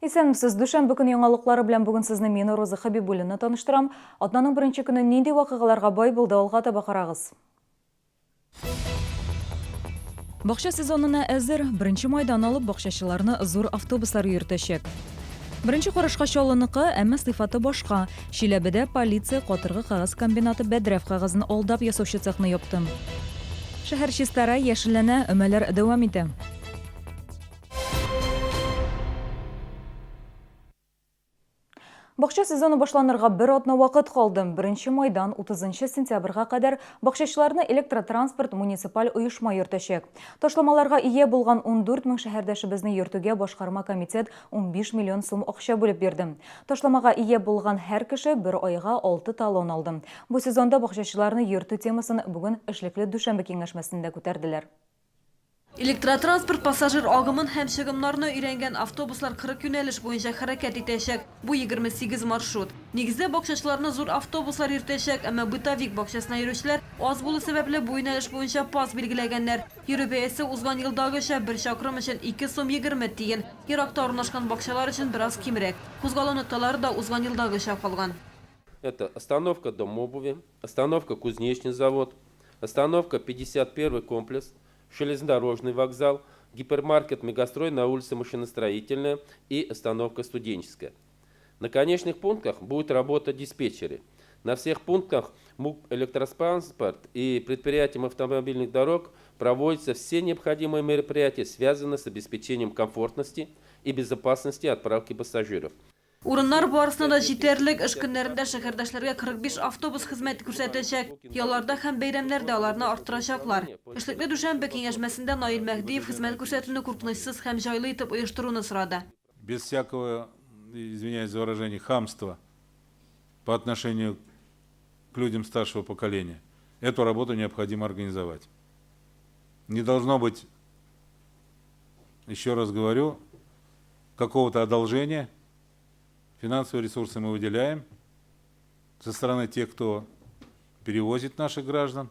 Исәнмесез, дүшәмбе көне яңалыклары белән бүген сезне мин Роза Хабибуллина таныштырам. Атнаның беренче көне нинди вакыйгаларга бай булды, алга таба карагыз. Бакча сезонына әзер. Беренче майдан алып бакчачыларны зур автобуслар йөртәчәк. Беренче карашка Чаллыныкы, әмма сыйфаты башка. Чиләбедә полиция катыргы кагаз комбинаты Бәдрәф кагазын алдап ясаучы цехны япты. Шәһәр чистара, яшелләнә, өмәләр дәвам итә. Бакча сезоны башланырга бер атна вакыт калды. Беренче майдан 30 сентябрьгә кадәр бакчачыларны электротранспорт муниципаль оешма йөртәчәк. Ташламаларга ия булган 14 мең шәһәрдәшебезне йөртүгә башкарма комитет 15 миллион сум акча бүлеп бирде. Ташламага ия булган һәр кеше бер айга 6 талон алды. Бу сезонда бакчачыларны йөртү темасын бүген эшлекле дүшәмбе киңәшмәсендә күтәрделәр. Электротранспорт пассажир агымын һәм чыгымнарны өйрәнгән автобуслар 40 юнәлеш буенча хәрәкәт итәчәк. Бу 28 маршрут. Нигездә бакчачыларны зур автобуслар йөртәчәк, әмма бытовик бакчасына йөрүчеләр аз булу сәбәпле бу юнәлеш буенча пас билгеләгәннәр. Йөрү бәясе узган елдагыча 1 чакрым өчен 2 сум 20 тиен. Еракта урнашкан бакчалар өчен бераз кимрәк. Кузгалу нокталары да узган елдагыча калган. Это остановка Дом обуви, остановка Кузнечный завод, остановка 51 комплекс, железнодорожный вокзал, гипермаркет «Мегастрой» на улице Машиностроительная и остановка Студенческая. На конечных пунктах будут работать диспетчеры. На всех пунктах МУП «Электротранспорт» и предприятием автомобильных дорог проводятся все необходимые мероприятия, связанные с обеспечением комфортности и безопасности отправки пассажиров. Урыннар барысында да җитәрлек, эш көннәрендә шәһәрдәшләргә 45 автобус хезмәт күрсәтәчәк. Ялларда һәм бәйрәмнәрдә аларны арттырачаклар. Эшлекле дүшәмбе киңәшмәсендә Наил Мәһдиев хезмәт күрсәтүне куркынычсыз һәм җайлы итеп оештыруны сорады. Без всякого, извиняюсь за выражение, хамства по отношению к людям старшего поколения. Эту работу необходимо организовать. Не должно быть, еще раз говорю, какого-то одолжения. Финансовые ресурсы мы выделяем со стороны тех, кто перевозит наших граждан.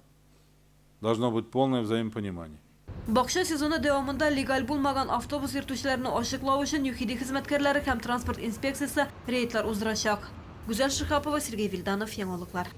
Должно быть полное взаимопонимание. Бакча сезоны дәвамында легаль булмаган автобус йөртүчеләрне ачыклау өчен ЮХИДИ хезмәткәрләре һәм транспорт инспекциясе рейдлар уздырачак. Гүзәл Шихапова, Сергей Вильданов, яңалыклар.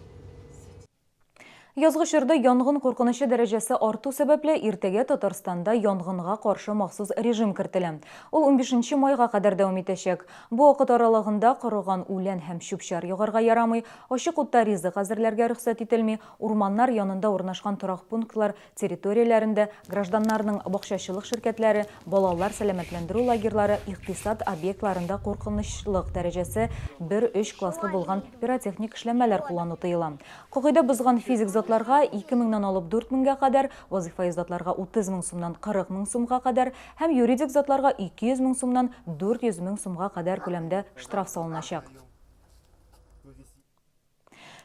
Язгы чорда янгын куркынычы дәрәҗәсе арту сәбәпле иртәгә Татарстанда янгынга каршы махсус режим кертелә. Ул 15 майга кадәр дәвам итәчәк. Бу вакыт аралыгында корыган үлән һәм чүп-чар ягарга ярамый, ачык утта ризык хәзерләргә рөхсәт ителми, урманнар янында урнашкан торак пунктлар территорияләрендә гражданнарның бакчачылык ширкәтләре, балалар сәламәтләндерү лагерьлары, икътисад объектларында куркынычлык дәрәҗәсе 1-3 класслы булган пиротехник эшләмәләр куллану тыела. Кагыйдә бозган физик затларга 2 меңнән алып 4 меңгә кадәр, вазифа затларга 30 мең сумнан 40 мең сумга кадәр һәм юридик затларга 200 мең сумнан 400 мең сумга кадәр күләмдә штраф салыначак.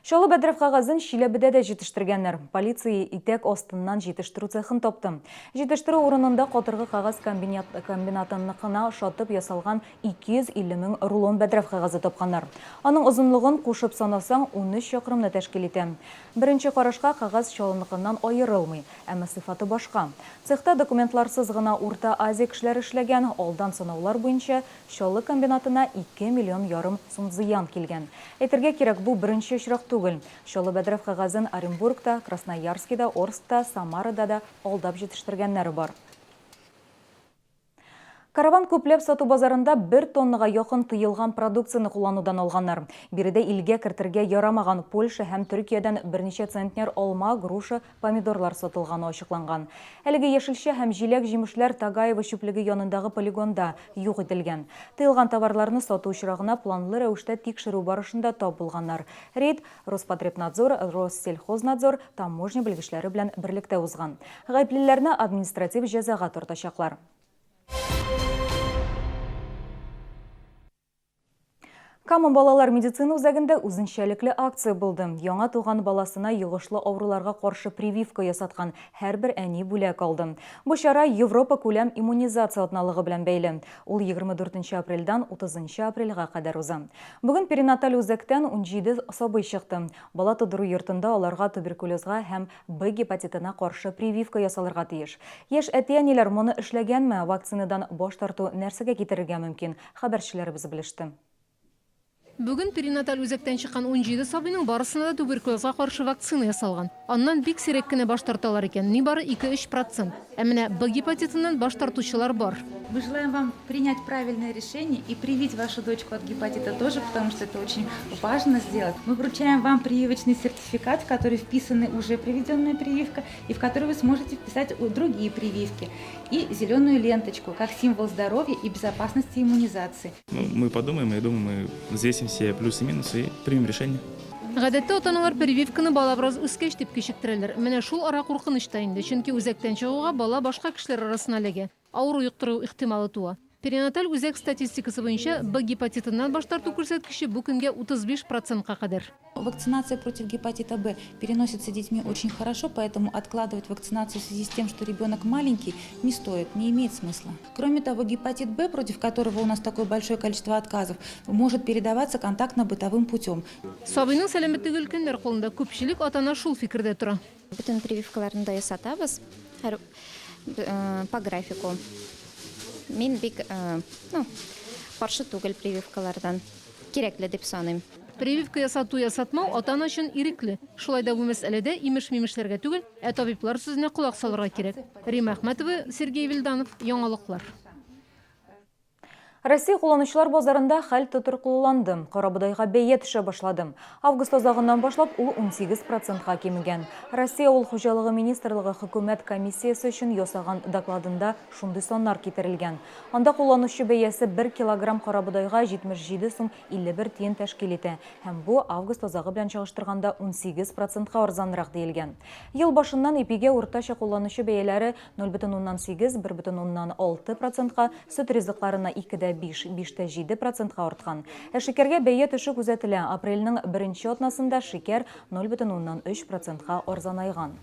Чаллы Бәдрәф кагазын Чиләбедә дә җитештергәннәр. Полиция итәк астыннан җитештерү цехын тапты. Җитештерү урынында катыргы кагаз комбинатынныкына шатып ясалган 250 мең рулон Бәдрәф кагазы тапканнар. Аның озынлыгын кушып санасаң 13 чакрымны тәшкил итә. Беренче карашка кагаз чалыныкыннан аерылмый, әмма сыйфаты башка. Цехта документларсыз гына Урта Азия кешеләре эшләгән, алдан санаулар буенча Чаллы комбинатына 2,5 миллион сум зыян килгән. Әйтергә кирәк, бу беренче очрак түгел. Чаллы Бәдрәф кагазын Оренбургта, Красноярскида, Орскта, Самарада да алдап җитештергәннәре бар. Караван күпләп сату базарында 1 тоннага якын тыелган продукцияны кулланудан алганнар. Биредә илгә кертергә ярамаган Польша һәм Төркиядән берничә центнер алма, груша, помидорлар сатылганы ачыкланган. Әлеге яшелчә һәм җиләк җимешләр Тагаева чүплеге янындагы полигонда юк ителгән. Тыелган товарларны сату очрагына планлы рәвештә тикшерү барышында табылганнар. Рейд Роспотребнадзор, Россельхознадзор, таможня белгечләре белән берлектә узган. Гаеплеләрне административ җәзага тартачаклар. Камын балалар медицина үзәгендә үзенчәлекле акция булды. Яңа туган баласына йогышлы авыруларга каршы прививка ясаткан һәрбер әни бүләк алды. Бу чара Европа күләм иммунизация атналыгы белән бәйле. Ул 24 апрельдән 30 апрельгә кадәр уза. Бүген перинаталь үзәктән 17 сабый чыкты. Бала тудыру йортында аларга туберкулезга һәм Б гепатитына каршы прививка ясалырга тиеш. Яшь әти-әниләр моны эшләгәнме, вакцинадан баш тарту нәрсәгә китерергә мөмкин? Хәбәрчеләребез белеште. Бүген перинаталь үзәктән чыккан 17 сабыйның барысына да туберкулезга каршы вакцина ясалган. Аннан бик сирәк кенә баш тарталар икән, нибары 2-3%. Ә менә Б гепатитыннан баш тартучылар бар. Мы желаем вам принять правильное решение и привить вашу дочку от гепатита тоже, потому что это очень важно сделать. Мы вручаем вам прививочный сертификат, в который вписаны уже приведенная прививка, и в который вы сможете вписать другие прививки. И зеленую ленточку, как символ здоровья и безопасности иммунизации. Мы подумаем, я думаю, мы взвесим все плюсы и минусы и примем решение. Гадәттә ата-аналар прививканы бала бераз үскәч дип кичектерәләр. Менә шул ара куркыныч та инде, чөнки үзәктән чыгуга бала башка кешеләр арасына эләгә. Авыру юктыру ихтималы туа. Перинаталь үзәк статистикасы буенча Б гепатитыннан баш тарту күрсәткече бу көнгә 35%-ка кадәр. Вакцинация против гепатита Б переносится детьми очень хорошо, поэтому откладывать вакцинацию в связи с тем, что ребенок маленький, не стоит, не имеет смысла. Кроме того, гепатит Б, против которого у нас такое большое количество отказов, может передаваться контактно-бытовым путем. Сабыйның сәламәтлеге өлкәннәр кулында, күпчелек ата-ана шул фикердә тора. Бүтән прививкаларны да ясатабыз по графику. Мин бик каршы түгел прививкалардан. Кирәкле дип саныйм. Прививка ясату-ясатмау ата-ана өчен ирекле. Шулай да бу мәсьәләдә имеш-мимешләргә түгел, ә табиблар сүзенә кулак салырга кирәк. Рима Әхмәтова, Сергей Вильданов, Яңалыклар. Россия кулланучылар базарында хәл тотрыкланды. Карабудайга бәя төшә башлады. Август азагыннан башлап ул 18%-ка кимегән. Россия ул хуҗалыгы министрлыгы хөкүмәт комиссиясе өчен ясаган докладында шундый саннар китерелгән. Анда кулланучы бәясе 1 килограмм карабудайга 77 сум 51 тиен тәшкил итә. Һәм бу август азагы белән чагыштырганда 18%-ка арзанрак диелгән. Ел башыннан ипигә уртача кулланучы бәяләре 0,8–1,6%-ка, сөт ризыкларына 2,5–7%-ка арткан. Шикәргә бәя төшү күзәтелә. Апрельнең 1-нче атнасында шикәр 0,3%-ка арзанайган.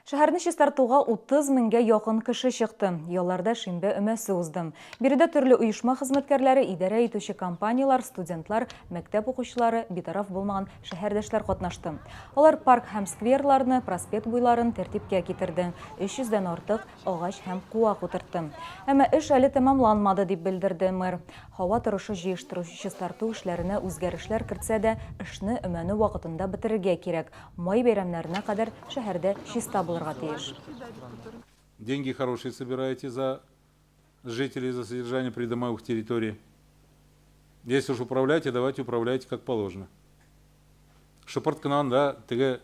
Шәһәрне чистартуга 30 меңгә якын кеше чыкты. Ялларда шимбә өмәсе узды. Биредә төрле оешма хезмәткәрләре, идарә итүче компаниялар, студентлар, мәктәп укучылары, битараф булмаган шәһәрдәшләр катнашты. Алар парк һәм скверларны, проспект буйларын тәртипкә китерде. 300-дән артык агач һәм куак утыртты. Әмма эш әле тәмамланмады дип белдерде мэр. Һава торышы җыештыручы чистарту эшләренә үзгәрешләр кертсә дә, эшне өмәне вакытында бетерергә кирәк. Май бәйрәмнәренә кадәр шәһәрдә чиста булырга тиеш. Деньги хорошие собираете за жителей, за содержание придомовых территорий. Если уж управляете, давайте управляйте как положено. Шыпырткынан да теге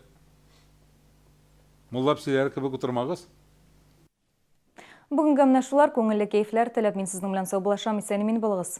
муллап силәр кебек утырмагыз. Бүгенге менә шулар күңелле кәйфләр теләп, мин сезнең белән сау булашам, исән-имин булыгыз.